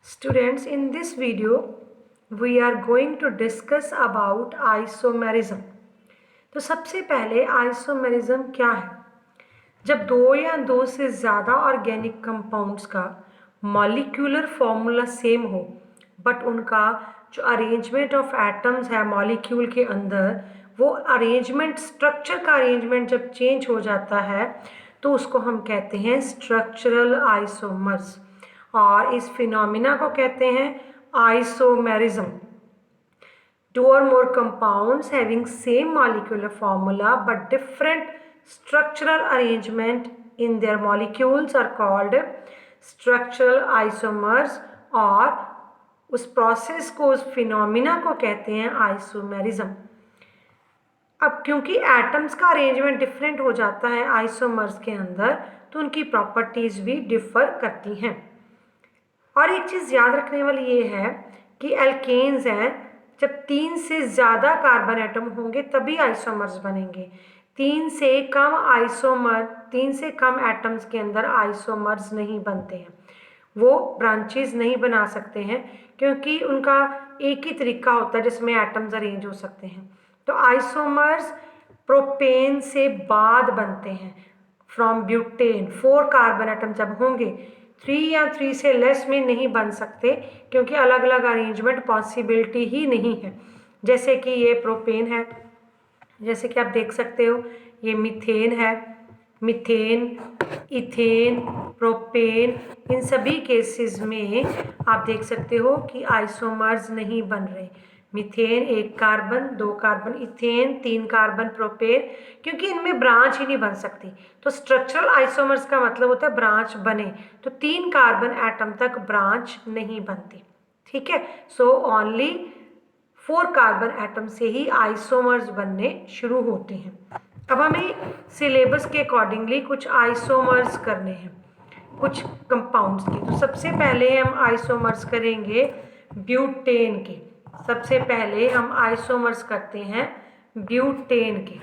Students, in this video, we are going to discuss about isomerism. तो सबसे पहले isomerism क्या है? जब दो या दो से ज़्यादा ऑर्गेनिक कंपाउंड्स का मॉलिक्यूलर फॉर्मूला सेम हो बट उनका जो अरेंजमेंट ऑफ एटम्स है मॉलिक्यूल के अंदर, वो अरेंजमेंट, स्ट्रक्चर का अरेंजमेंट जब चेंज हो जाता है तो उसको हम कहते हैं स्ट्रक्चरल आइसोमर्स, और इस फिनोमिना को कहते हैं isomerism. Two or more compounds having same molecular formula but different structural arrangement in their molecules are called structural isomers, और उस प्रोसेस को, उस फिनोमिना को कहते हैं आइसोमेरिज्म. अब क्योंकि एटम्स का अरेंजमेंट डिफरेंट हो जाता है आइसोमर्स के अंदर, तो उनकी प्रॉपर्टीज भी डिफर करती हैं. और एक चीज़ याद रखने वाली ये है कि एल्केन्स हैं, जब 3 से ज़्यादा कार्बन एटम होंगे तभी आइसोमर्स बनेंगे. 3 से कम एटम्स के अंदर आइसोमर्स नहीं बनते हैं, वो ब्रांचेस नहीं बना सकते हैं क्योंकि उनका एक ही तरीका होता है जिसमें एटम्स अरेंज हो सकते हैं. तो आइसोमर्स प्रोपेन से बाद बनते हैं फ्रॉम ब्यूटेन. 4 कार्बन एटम जब होंगे, 3 या 3 से लेस में नहीं बन सकते क्योंकि अलग अलग अरेंजमेंट पॉसिबिलिटी ही नहीं है. जैसे कि ये प्रोपेन है, जैसे कि आप देख सकते हो, ये मीथेन है, मीथेन, इथेन, प्रोपेन, इन सभी केसेस में आप देख सकते हो कि आइसोमर्स नहीं बन रहे. Methane 1 carbon, 2 carbon ethane, 3 carbon propane, क्योंकि इनमें ब्रांच ही नहीं बन सकती. तो स्ट्रक्चरल आइसोमर्स का मतलब होता है ब्रांच बने, तो 3 कार्बन एटम तक ब्रांच नहीं बनती. ठीक है, सो ओनली 4 कार्बन एटम से ही आइसोमर्स बनने शुरू होते हैं. अब हमें सिलेबस के अकॉर्डिंगली कुछ आइसोमर्स करने हैं कुछ कंपाउंड्स के. तो सबसे पहले हम आइसोमर्स करेंगे ब्यूटेन के. सबसे पहले हम आइसोमर्स करते हैं ब्यूटेन के.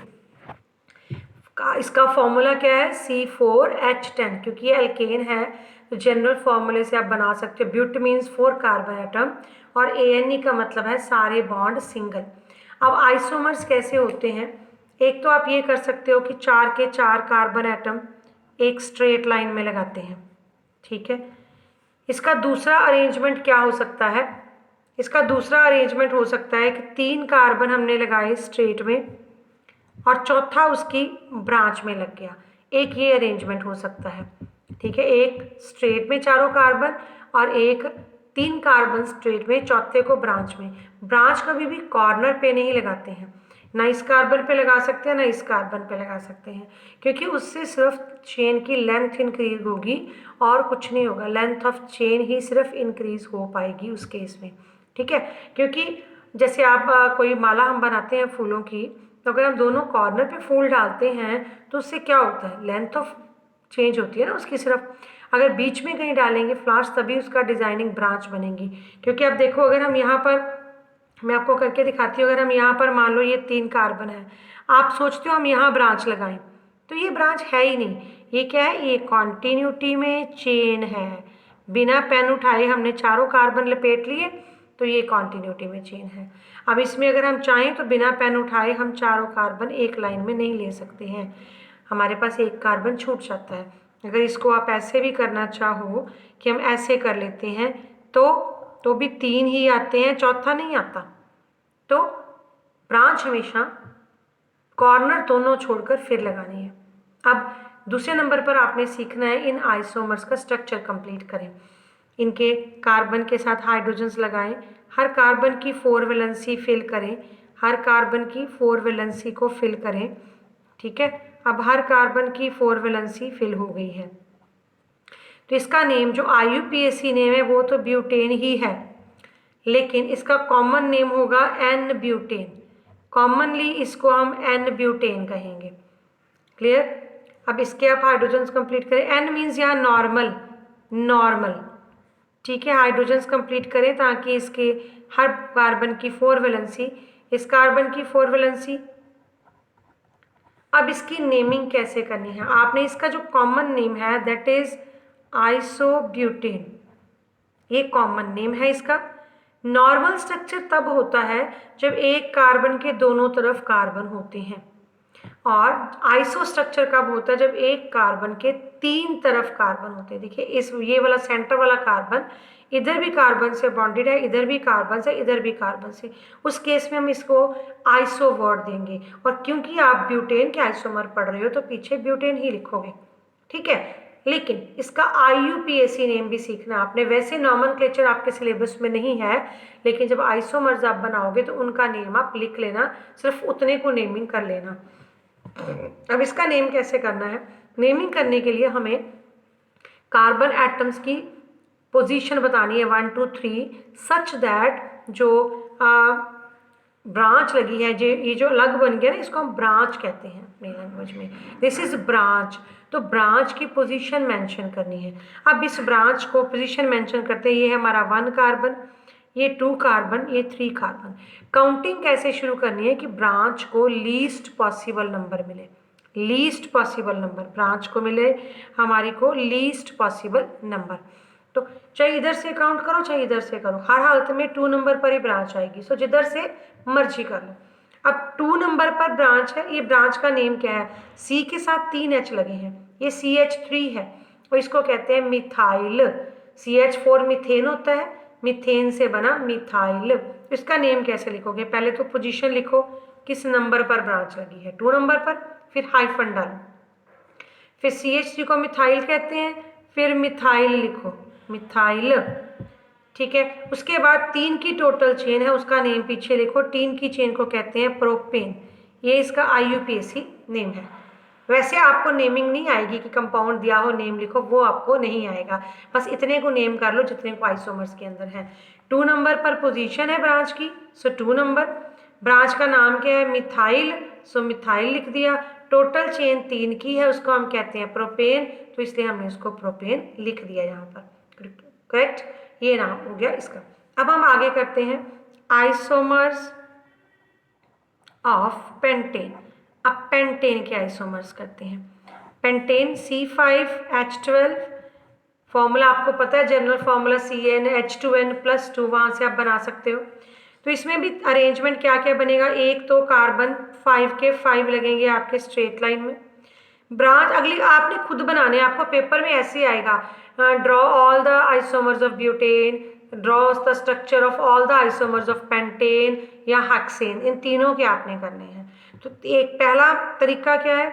इसका फॉर्मूला क्या है? C4H10. क्योंकि ये एल्केन है तो जनरल फॉर्मूले से आप बना सकते हो. ब्यूट मीन्स 4 कार्बन एटम और ANE का मतलब है सारे बॉन्ड सिंगल. अब आइसोमर्स कैसे होते हैं? एक तो आप ये कर सकते हो कि 4 के 4 कार्बन एटम एक स्ट्रेट लाइन में लगाते हैं. ठीक है, इसका दूसरा अरेंजमेंट क्या हो सकता है? इसका दूसरा अरेंजमेंट हो सकता है कि 3 कार्बन हमने लगाए स्ट्रेट में और चौथा उसकी ब्रांच में लग गया. एक ये अरेंजमेंट हो सकता है. ठीक है, एक स्ट्रेट में चारों कार्बन और एक 3 कार्बन स्ट्रेट में, चौथे को ब्रांच में. ब्रांच कभी भी कॉर्नर पे नहीं लगाते हैं, ना इस कार्बन पे लगा सकते हैं ना इस कार्बन पे लगा सकते हैं, क्योंकि उससे सिर्फ चेन की लेंथ इंक्रीज होगी और कुछ नहीं होगा. लेंथ ऑफ चेन ही सिर्फ इंक्रीज हो पाएगी उस केस में. ठीक है, क्योंकि जैसे आप कोई माला हम बनाते हैं फूलों की, तो अगर हम दोनों कॉर्नर पे फूल डालते हैं तो उससे क्या होता है? लेंथ ऑफ चेंज होती है ना उसकी सिर्फ. अगर बीच में कहीं डालेंगे फ्लावर्स तभी उसका डिजाइनिंग ब्रांच बनेगी. क्योंकि आप देखो, अगर हम यहाँ पर, मैं आपको करके दिखाती हूँ, अगर हम यहाँ पर मान लो ये 3 कार्बन है, आप सोचते हो हम यहाँ ब्रांच लगाएं, तो ये ब्रांच है ही नहीं. ये क्या है? ये कॉन्टिन्यूटी में चेन है. बिना पेन उठाए हमने चारों कार्बन लपेट लिए तो ये कॉन्टिन्यूटी में चेन है. अब इसमें अगर हम चाहें तो बिना पेन उठाए हम चारों कार्बन एक लाइन में नहीं ले सकते हैं, हमारे पास एक कार्बन छूट जाता है. अगर इसको आप ऐसे भी करना चाहो कि हम ऐसे कर लेते हैं तो भी 3 ही आते हैं, चौथा नहीं आता. तो ब्रांच हमेशा कॉर्नर दोनों छोड़कर फिर लगानी है. अब दूसरे नंबर पर आपने सीखना है इन आइसोमर्स का स्ट्रक्चर कंप्लीट करें. इनके कार्बन के साथ हाइड्रोजन्स लगाएं, हर कार्बन की 4 वैलेंसी फिल करें, हर कार्बन की 4 वैलेंसी को फिल करें. ठीक है, अब हर कार्बन की 4 वैलेंसी फिल हो गई है. तो इसका नेम जो IUPAC नेम है वो तो ब्यूटेन ही है, लेकिन इसका कॉमन नेम होगा N ब्यूटेन. कॉमनली इसको हम N ब्यूटेन कहेंगे. क्लियर? अब इसके आप हाइड्रोजन्स कंप्लीट करें. N मीन्स यहाँ नॉर्मल, नॉर्मल. ठीक है, हाइड्रोजन्स कंप्लीट करें ताकि इसके हर कार्बन की 4 वैलेंसी, इस कार्बन की 4 वैलेंसी. अब इसकी नेमिंग कैसे करनी है? आपने इसका जो कॉमन नेम है दैट इज आइसोब्यूटेन. ये कॉमन नेम है इसका। नॉर्मल स्ट्रक्चर तब होता है जब एक कार्बन के दोनों तरफ कार्बन होते हैं, और आइसो स्ट्रक्चर कब होता है जब एक कार्बन के 3 तरफ कार्बन होते हैं। देखिए इस ये वाला सेंटर वाला कार्बन इधर भी कार्बन से बॉन्डेड है, इधर भी कार्बन से, इधर भी कार्बन से, उस केस में हम इसको आइसो वर्ड देंगे। और क्योंकि आप ब्यूटेन के आइसोमर पढ़ रहे हो तो पीछे ब्यूटेन ही लिखोगे, ठीक है। लेकिन इसका IUPAC नेम भी सीखना आपने। वैसे नॉमेनक्लेचर आपके सिलेबस में नहीं है, लेकिन जब आइसोमर्स आप बनाओगे तो उनका नेम आप लिख लेना, सिर्फ उतने को नेमिंग कर लेना। अब इसका नेम कैसे करना है? नेमिंग करने के लिए हमें कार्बन एटम्स की पोजीशन बतानी है 1 2 3, सच दैट जो ब्रांच लगी है, ये जो अलग बन गया ना, इसको हम ब्रांच कहते हैं अपनी लैंग्वेज में। This is branch. तो ब्रांच की पोजीशन मेंशन करनी है। अब इस ब्रांच को पोजीशन मेंशन करते हैं। ये है हमारा 1 कार्बन, ये 2 कार्बन, ये 3 कार्बन। काउंटिंग कैसे शुरू करनी है कि ब्रांच को लीस्ट पॉसिबल नंबर मिले। लीस्ट पॉसिबल नंबर ब्रांच को मिले, हमारी को लीस्ट पॉसिबल नंबर। तो चाहे इधर से काउंट करो चाहे इधर से करो, हर हालत में 2 नंबर पर ही ब्रांच आएगी। सो जिधर से मर्जी कर लो। अब 2 नंबर पर ब्रांच है, ये ब्रांच का नेम क्या है? C के साथ 3 H लगे हैं, ये CH3 है और इसको कहते हैं मिथाइल। CH4 मीथेन होता है, मीथेन से बना मिथाइल। इसका नेम कैसे लिखोगे? पहले तो पोजीशन लिखो, किस नंबर पर ब्रांच लगी है, 2 नंबर पर, फिर हाइफन डालो, फिर CH3 को मिथाइल कहते हैं, फिर मिथाइल लिखो, मिथाइल, ठीक है। उसके बाद 3 की टोटल चेन है, उसका नेम पीछे लिखो। 3 की चेन को कहते हैं प्रोपेन। ये इसका IUPAC नेम है। वैसे आपको नेमिंग नहीं आएगी कि कंपाउंड दिया हो नेम लिखो, वो आपको नहीं आएगा। बस इतने को नेम कर लो जितने को आइसोमर्स के अंदर है। 2 नंबर पर पोजीशन है ब्रांच की, सो 2 नंबर। ब्रांच का नाम क्या है? मिथाइल, सो मिथाइल लिख दिया। टोटल चेन 3 की है, उसको हम कहते हैं प्रोपेन, तो इसलिए हमने उसको प्रोपेन लिख दिया यहाँ पर, करेक्ट। ये नाम हो गया इसका। अब हम आगे करते हैं आइसोमर्स ऑफ पेंटेन। अब पेंटेन के आइसोमर्स करते हैं। पेंटेन C5H12, फॉर्मूला आपको पता है, जनरल फॉर्मूला CnH2n+2, वहाँ से आप बना सकते हो। तो इसमें भी अरेंजमेंट क्या क्या बनेगा? एक तो कार्बन 5 के 5 लगेंगे आपके स्ट्रेट लाइन में। ब्रांच अगली आपने खुद बनाने, आपको पेपर में ऐसे आएगा, draw all the isomers of butane, draw the structure of all the isomers of pentane या हेक्सेन, इन तीनों के आपने करने हैं। तो एक पहला तरीका क्या है?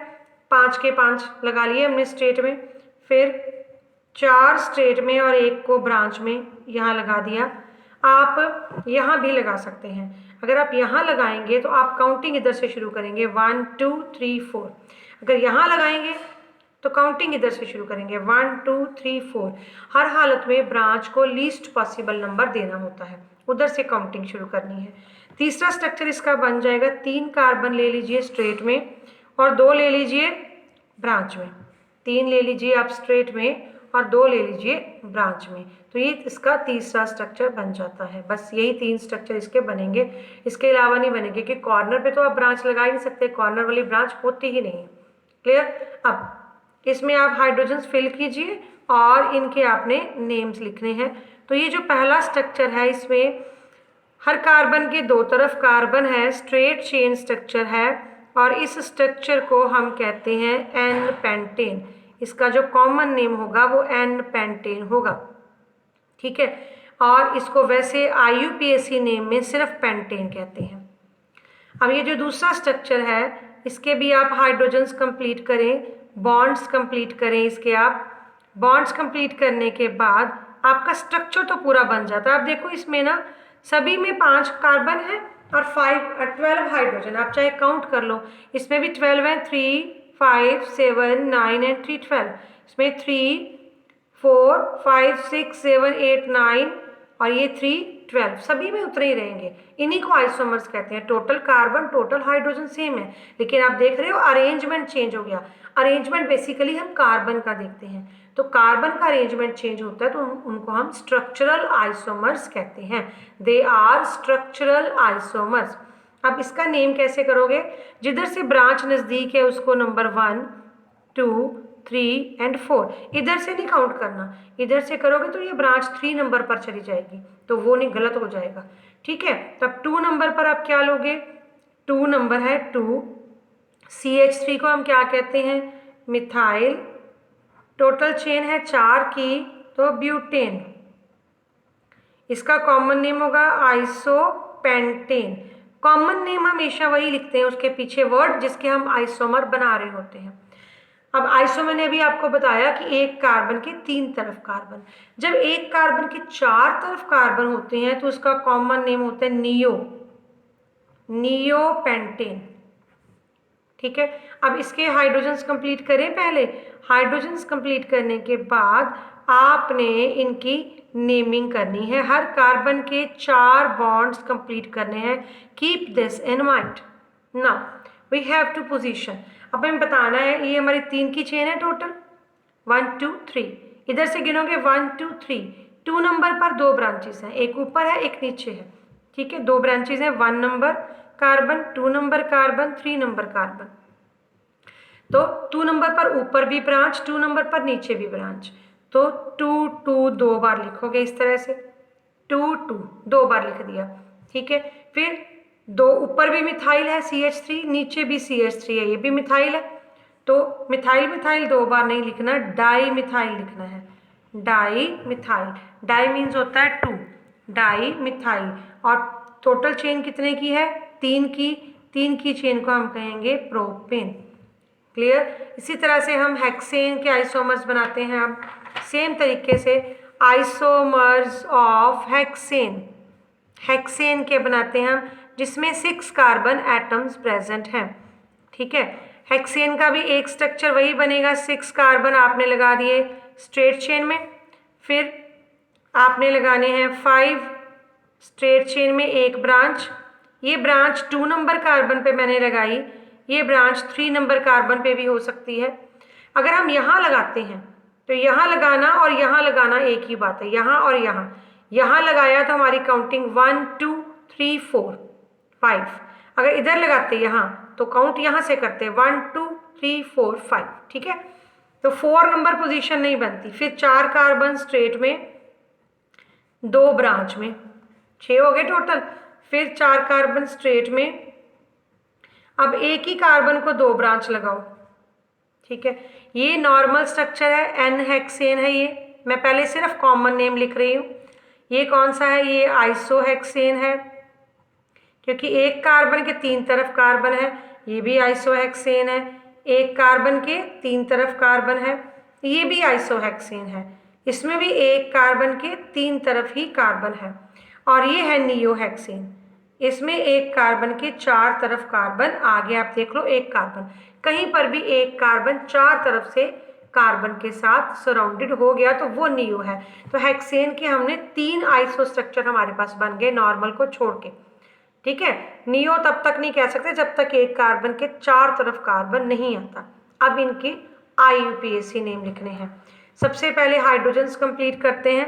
5 के 5 लगा लिए हमने स्ट्रेट में, फिर 4 स्ट्रेट में और 1 को ब्रांच में यहाँ लगा दिया। आप यहाँ भी लगा सकते हैं। अगर आप यहाँ लगाएंगे तो आप काउंटिंग इधर से शुरू करेंगे 1 2 3 4। अगर यहाँ लगाएंगे तो काउंटिंग इधर से शुरू करेंगे 1 2 3 4। हर हालत में ब्रांच को लीस्ट पॉसिबल नंबर देना होता है, उधर से काउंटिंग शुरू करनी है। तीसरा स्ट्रक्चर इसका बन जाएगा, 3 कार्बन ले लीजिए स्ट्रेट में और 2 ले लीजिए ब्रांच में। 3 ले लीजिए आप स्ट्रेट में और 2 ले लीजिए ब्रांच में। तो ये इसका तीसरा स्ट्रक्चर बन जाता है। बस यही 3 स्ट्रक्चर इसके बनेंगे, इसके अलावा नहीं बनेंगे, क्योंकि कॉर्नर पे तो आप ब्रांच लगा ही नहीं सकते, कॉर्नर वाली ब्रांच होती ही नहीं है। क्लियर? अब इसमें आप हाइड्रोजन्स फिल कीजिए और इनके आपने नेम्स लिखने हैं। तो ये जो पहला स्ट्रक्चर है, इसमें हर कार्बन के 2 तरफ कार्बन है, स्ट्रेट चेन स्ट्रक्चर है, और इस स्ट्रक्चर को हम कहते हैं एन पेंटेन। इसका जो कॉमन नेम होगा वो एन पेंटेन होगा, ठीक है। और इसको वैसे IUPAC नेम में सिर्फ पेंटेन कहते हैं। अब ये जो दूसरा स्ट्रक्चर है, इसके भी आप हाइड्रोजन्स कंप्लीट करें, बॉन्ड्स कंप्लीट करें इसके। आप बॉन्ड्स कंप्लीट करने के बाद आपका स्ट्रक्चर तो पूरा बन जाता है। आप देखो इसमें ना सभी में 5 कार्बन है और 12 हाइड्रोजन, आप चाहे काउंट कर लो। इसमें भी 12 है, 3 5 7 9 एंड 3 12। इसमें 3 4 5 6 7 8 9 और ये 3 12, सभी में उतरे ही रहेंगे। इन्हीं को आइसोमर्स कहते हैं। Total carbon total hydrogen same है, लेकिन आप देख रहे हो अरेंजमेंट चेंज हो गया। अरेंजमेंट बेसिकली हम कार्बन का देखते हैं, तो कार्बन का अरेंजमेंट चेंज होता है तो उनको हम स्ट्रक्चरल आइसोमर्स कहते हैं। They are structural isomers. अब इसका नेम कैसे करोगे? जिधर से ब्रांच नज़दीक है उसको नंबर 1 2 3 एंड 4। इधर से नहीं काउंट करना, इधर से करोगे तो ये ब्रांच 3 नंबर पर चली जाएगी, तो वो नहीं, गलत हो जाएगा। ठीक है, तब 2 नंबर पर आप क्या लोगे? 2 नंबर है 2, CH3 को हम क्या कहते हैं? मिथाइल। टोटल चेन है 4 की, तो ब्यूटेन। इसका कॉमन नेम होगा आइसोपेंटेन। कॉमन नेम हमेशा वही लिखते हैं, उसके पीछे वर्ड जिसके हम आइसोमर बना रहे होते हैं। अब आइसोमर ने भी आपको बताया कि एक कार्बन के 3 तरफ कार्बन। जब एक कार्बन के 4 तरफ कार्बन होते हैं तो उसका कॉमन नेम होता है नियोपेंटेन। ठीक है, अब इसके हाइड्रोजन्स कंप्लीट करें पहले। हाइड्रोजन्स कंप्लीट करने के बाद आपने इनकी नेमिंग करनी है। हर कार्बन के 4 बॉन्ड्स कंप्लीट करने हैं। Keep this in mind. Now we have to position. अब हमें बताना है, ये हमारी 3 की चेन है टोटल, 1 2 3। इधर से गिनोगे 1 2 3। 2 नंबर पर 2 ब्रांचेस हैं, एक ऊपर है एक नीचे है। ठीक है, 2 ब्रांचेस हैं, 1 number carbon, 2 number carbon, 3 number carbon. तो 2 नंबर पर ऊपर भी ब्रांच, 2 नंबर पर नीचे भी ब्रांच। तो 2 2 2 बार लिखोगे इस तरह से, 2 2 2 बार लिख दिया। ठीक है, फिर 2 ऊपर भी मिथाइल है CH3, नीचे भी CH3 है, ये भी मिथाइल है। तो मिथाइल मिथाइल 2 बार नहीं लिखना, डाई मिथाइल लिखना है। डाई मिथाइल, डाई मीन्स होता है 2, डाई मिथाइल। और टोटल चेन कितने की है? 3 की। 3 की चेन को हम कहेंगे प्रोपेन। क्लियर? इसी तरह से हम हेक्सेन के आइसोमर्स बनाते हैं। अब सेम तरीके से आइसोमर्स ऑफ हेक्सेन, हेक्सेन के बनाते हैं हम, जिसमें 6 कार्बन एटम्स प्रेजेंट हैं। ठीक है, हेक्सेन का भी एक स्ट्रक्चर वही बनेगा, 6 कार्बन आपने लगा दिए स्ट्रेट चेन में, फिर आपने लगाने हैं 5 स्ट्रेट चेन में एक ब्रांच। ये ब्रांच 2 नंबर कार्बन पे मैंने लगाई, ये ब्रांच 3 नंबर कार्बन पे भी हो सकती है। अगर हम यहाँ लगाते हैं तो यहाँ लगाना और यहाँ लगाना एक ही बात है, यहाँ और यहाँ लगाया तो हमारी काउंटिंग 1 2 3 4 5। अगर इधर लगाते यहाँ तो काउंट यहाँ से करते 1 2 3 4 5। ठीक है, तो 4 नंबर पोजीशन नहीं बनती। फिर 4 कार्बन स्ट्रेट में, 2 ब्रांच में, 6 हो गए टोटल। फिर 4 कार्बन स्ट्रेट में, अब एक ही कार्बन को 2 ब्रांच लगाओ। ठीक है, ये नॉर्मल स्ट्रक्चर है, N हेक्सेन है ये। मैं पहले सिर्फ कॉमन नेम लिख रही हूँ। ये कौन सा है? ये आइसोहेक्सेन है, क्योंकि एक कार्बन के 3 तरफ कार्बन है। ये भी आइसोहेक्सेन है। एक कार्बन के 3 तरफ कार्बन है, ये भी आइसोहेक्सेन है। इसमें भी एक कार्बन के 3 तरफ ही कार्बन है। और ये है नियोहेक्सेन, इसमें एक कार्बन के 4 तरफ कार्बन। आगे आप देख लो, एक कार्बन, कहीं पर भी एक कार्बन 4 तरफ से कार्बन के साथ सराउंडेड हो गया तो वो नियो है। तो हेक्सेन के हमने 3 आइसो स्ट्रक्चर हमारे पास बन गए, नॉर्मल को छोड़ के। ठीक है, नियो तब तक नहीं कह सकते जब तक एक कार्बन के 4 तरफ कार्बन नहीं आता। अब इनके IUPAC नेम लिखने हैं। सबसे पहले हाइड्रोजन्स कंप्लीट करते हैं।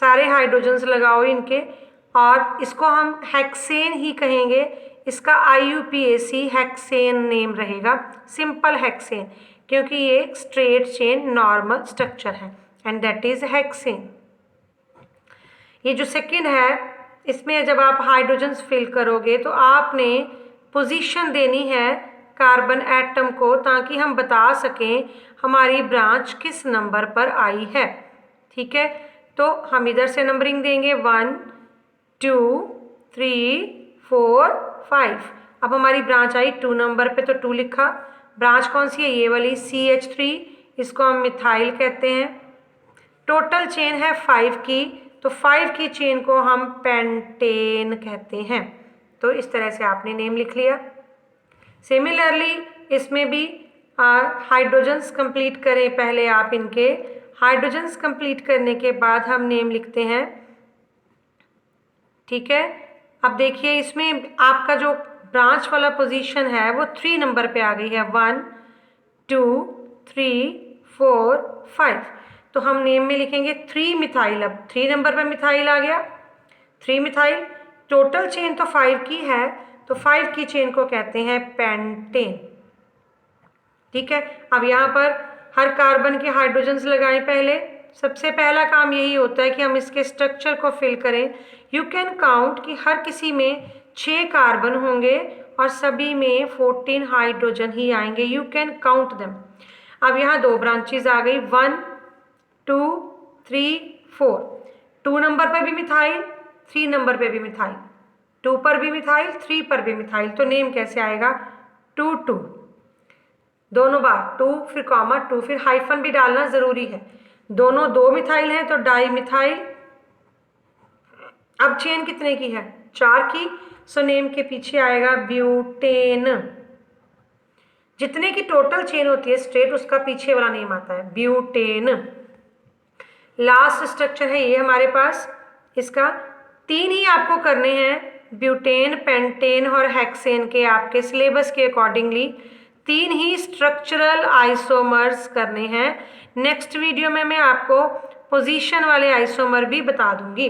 सारे हाइड्रोजन्स लगाओ इनके, और इसको हम हेक्सेन ही कहेंगे। इसका IUPAC हेक्सेन नेम रहेगा, सिंपल हेक्सेन, क्योंकि ये एक स्ट्रेट चेन नॉर्मल स्ट्रक्चर है, एंड दैट इज हेक्सेन। ये जो सेकेंड है, इसमें जब आप हाइड्रोजन्स फिल करोगे तो आपने पोजीशन देनी है कार्बन एटम को, ताकि हम बता सकें हमारी ब्रांच किस नंबर पर आई है। ठीक है, तो हम इधर से नंबरिंग देंगे 1 2 3 4 5। अब हमारी ब्रांच आई 2 नंबर पे, तो 2 लिखा। ब्रांच कौन सी है? ये वाली CH3, इसको हम मिथाइल कहते हैं। टोटल चेन है 5 की, तो 5 की चेन को हम पेंटेन कहते हैं। तो इस तरह से आपने नेम लिख लिया। सिमिलरली इसमें भी हाइड्रोजन्स कंप्लीट करें पहले आप इनके। हाइड्रोजन्स कंप्लीट करने के बाद हम नेम लिखते हैं। ठीक है, अब देखिए इसमें आपका जो ब्रांच वाला पोजीशन है वो 3 नंबर पे आ गई है, 1 2 3 4 5। तो हम नेम में लिखेंगे 3 मिथाइल। अब 3 नंबर पे मिथाइल आ गया, 3 मिथाइल। टोटल चेन तो 5 की है, तो 5 की चेन को कहते हैं पेंटेन। ठीक है, अब यहाँ पर हर कार्बन के हाइड्रोजन्स लगाएं पहले। सबसे पहला काम यही होता है कि हम इसके स्ट्रक्चर को फिल करें। यू कैन काउंट कि हर किसी में 6 कार्बन होंगे और सभी में 14 हाइड्रोजन ही आएंगे। You can count them. अब यहाँ 2 ब्रांचेज आ गई, 1 2 3 4। 2 नंबर पर भी मिथाइल, 3 नंबर पे भी मिथाइल, 2 पर भी मिथाइल, 3 पर भी मिथाइल। तो नेम कैसे आएगा? 2 2, दोनों बार 2 फिर कॉमा 2, फिर हाइफन भी डालना जरूरी है। दोनों 2 मिथाइल हैं तो डाई मिथाइल। अब चेन कितने की है? 4 की। सो नेम के पीछे आएगा ब्यूटेन। जितने की टोटल चेन होती है स्ट्रेट, उसका पीछे वाला नेम आता है ब्यूटेन। लास्ट स्ट्रक्चर है ये हमारे पास। इसका 3 ही आपको करने हैं, ब्यूटेन, पेंटेन और हेक्सेन के। आपके सिलेबस के अकॉर्डिंगली 3 ही स्ट्रक्चरल आइसोमर्स करने हैं। नेक्स्ट वीडियो में मैं आपको पोजीशन वाले आइसोमर भी बता दूंगी।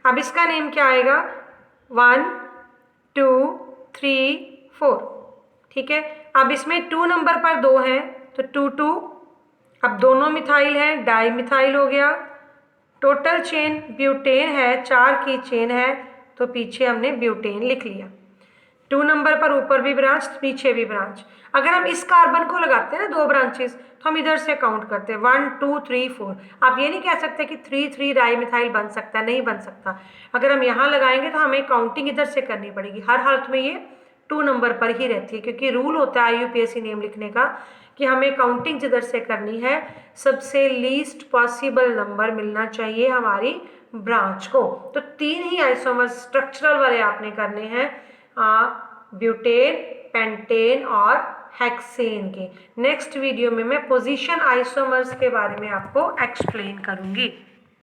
अब इसका नेम क्या आएगा? 1 2 3 4। ठीक है। अब इसमें 2 नंबर पर 2 हैं तो 2 2। अब दोनों मिथाइल हैं, डाई मिथाइल हो गया। टोटल चेन ब्यूटेन है, 4 की चेन है तो पीछे हमने ब्यूटेन लिख लिया। 2 नंबर पर ऊपर भी ब्रांच, पीछे भी ब्रांच। अगर हम इस कार्बन को लगाते हैं ना 2 ब्रांचेस, तो हम इधर से काउंट करते हैं 1 2 3 4। आप ये नहीं कह सकते कि 3 3 डाई मिथाइल बन सकता है, नहीं बन सकता। अगर हम यहाँ लगाएंगे तो हमें काउंटिंग इधर से करनी पड़ेगी। हर हालत में ये 2 नंबर पर ही रहती है, क्योंकि रूल होता है IUPAC नेम लिखने का कि हमें काउंटिंग जिधर से करनी है सबसे लीस्ट पॉसिबल नंबर मिलना चाहिए हमारी ब्रांच को। तो 3 ही आइसोमर स्ट्रक्चरल वाले आपने करने हैं, ब्यूटेन, पेंटेन और हेक्सेन के। नेक्स्ट वीडियो में मैं पोजीशन आइसोमर्स के बारे में आपको एक्सप्लेन करूंगी।